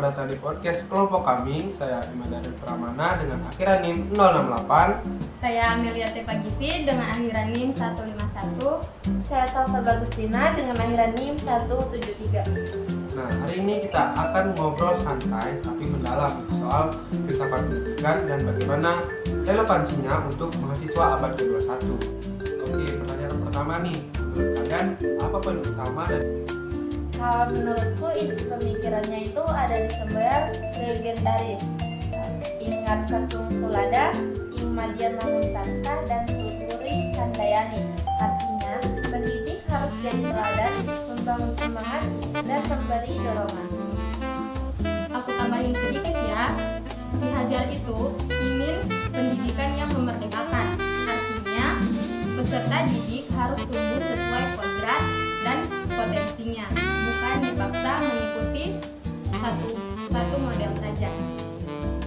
selamat datang di podcast kelompok kami. Saya Iman dari Pramana dengan akhiran NIM 068. Saya Amelia Tepagisi dengan akhiran NIM 151. Saya Salsa Bagustina dengan akhiran NIM 173. Nah, hari ini kita akan ngobrol santai tapi mendalam soal filsafat pendidikan dan bagaimana relevansinya untuk mahasiswa abad ke-21. Oke, pertanyaan pertama nih, menurut kalian apa poin utama dan Kalau menurutku pemikirannya itu ada di sebuah legendaris. Ingar Sasung Tulada, Imadian Mangunkansa, dan Tuturi Handayani. Artinya, pendidik harus jadi teladan, membangun semangat, dan memberi dorongan. Aku tambahin sedikit ya. Ki Hajar itu ingin pendidikan yang memerdekakan. Artinya, peserta didik harus tumbuh sesuai kodrat dan potensinya, bukan dipaksa mengikuti satu model saja.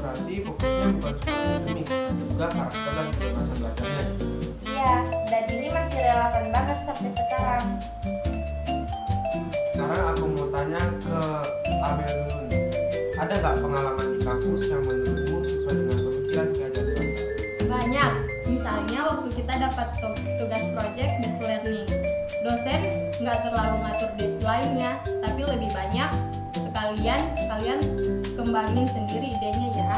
berarti fokusnya bukan cuma akademik, tapi juga karakter dan kebebasan belajarnya. Iya, dan ini masih relevan banget sampai sekarang. Sekarang aku mau tanya ke Amel dulu nih. Ada nggak pengalaman di kampus yang menurutmu sesuai dengan pemikiran Ki Hajar Dewantara? Banyak, misalnya waktu kita dapat tugas project based learning. Dosen nggak terlalu ngatur deadline-nya, tapi lebih banyak sekalian kembangin sendiri idenya ya.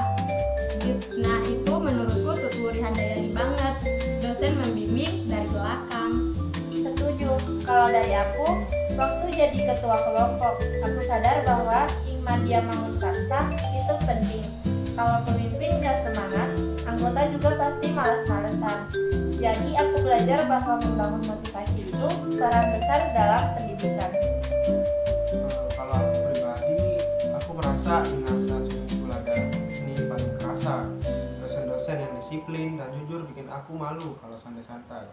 Nah itu menurutku Tuturi Handayani banget. Dosen membimbing dari belakang. Setuju. Kalau dari aku, waktu jadi ketua kelompok, aku sadar bahwa Imadian Mangunkarsa itu penting. Kalau pemimpin gak semangat, anggota juga pasti malas-malesan. Jadi aku belajar bahwa membangun motivasi itu peran besar dalam pendidikan. Kalau aku pribadi, aku merasa Ingar Sasung Tulada ini paling kerasa. Dosen-dosen yang disiplin dan jujur bikin aku malu kalau santai-santai.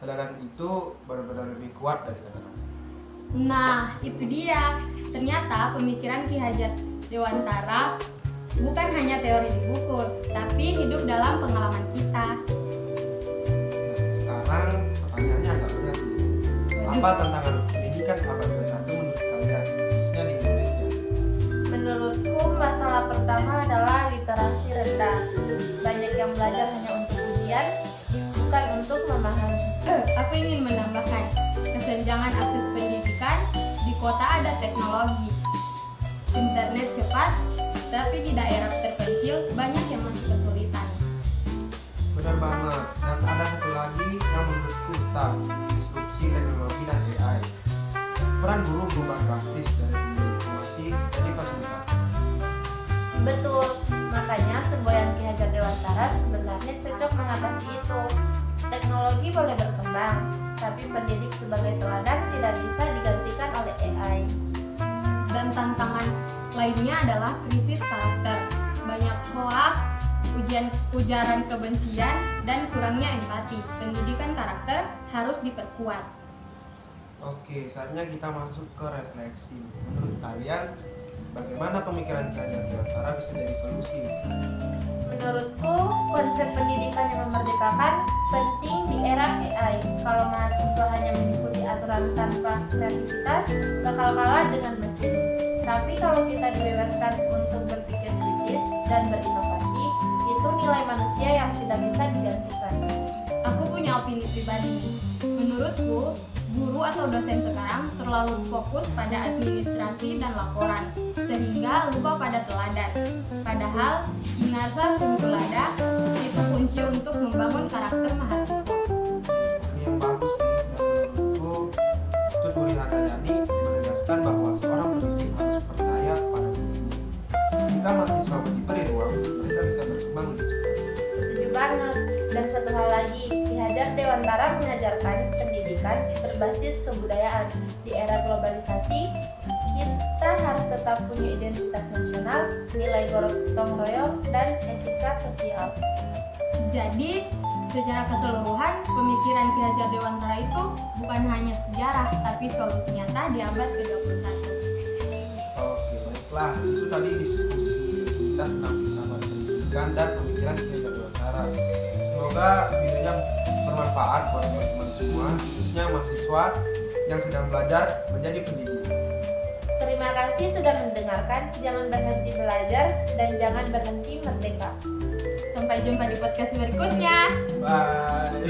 Teladan itu benar-benar lebih kuat dari kata-kata. Nah itu dia. Ternyata pemikiran Ki Hajar Dewantara bukan hanya teori di buku, tapi hidup dalam pengalaman kita. Sekarang pertanyaannya agak berat nih. Apa tantangan pendidikan abad ke-21 menurut kalian, khususnya di Indonesia? Menurutku masalah pertama adalah literasi rendah. Banyak yang belajar hanya untuk ujian, bukan untuk memahami. Aku ingin menambahkan kesenjangan akses pendidikan. Di kota ada teknologi, internet cepat, tapi di daerah terpencil banyak yang masih kesulitan. Benar banget. Dan ada satu lagi yang menurutku besar, disrupsi teknologi dan AI. Peran guru berubah drastis dari pemberi informasi jadi fasilitator. Betul, makanya semboyan Ki Hajar Dewantara sebenarnya cocok mengatasi itu. Teknologi boleh berkembang, tapi pendidik sebagai teladan tidak bisa digantikan oleh AI. Dan tantangan lainnya adalah krisis karakter. Banyak hoax, ujaran kebencian, dan kurangnya empati. Pendidikan karakter harus diperkuat. Oke, saatnya kita masuk ke refleksi. Menurut kalian, bagaimana pemikiran Ki Hajar Dewantara bisa jadi solusi? Menurutku, konsep pendidikan yang memerdekakan penting di era AI. Kalau mahasiswa hanya mengikuti aturan tanpa kreativitas, bakal kalah dengan mesin. Tapi kalau kita dibebaskan untuk berpikir kritis dan berinovasi, itu nilai manusia yang tidak bisa digantikan. Aku punya opini pribadi. Menurutku, guru atau dosen sekarang terlalu fokus pada administrasi dan laporan, sehingga lupa pada teladan. Padahal, Ingar Sasung Tulada itu kunci untuk membangun karakter mahasiswa. Ini yang bagus sih, dan menurutku Tuturi Handayani menegaskan bahwa seorang pendidik harus percaya pada muridnya. Jika mahasiswa diberi ruang, mereka bisa berkembang lebih cepat. Setuju banget. Dan satu hal lagi, Ki Hajar Dewantara mengajarkan pendidikan berbasis kebudayaan. Di era globalisasi, kita harus tetap punya identitas nasional, nilai gotong royong, dan etika sosial. Jadi, secara keseluruhan, pemikiran Ki Hajar Dewantara itu bukan hanya sejarah, tapi solusi nyata di abad ke-21. Oke, baiklah. Itu tadi diskusi kita tentang filsafat pendidikan dan pemikiran Ki Hajar Dewantara. Semoga videonya bermanfaat buat teman-teman semua, khususnya mahasiswa yang sedang belajar menjadi pendidik. Terima Terima kasih sudah mendengarkan. Jangan berhenti belajar dan jangan berhenti merdeka. Sampai jumpa di podcast berikutnya. Bye.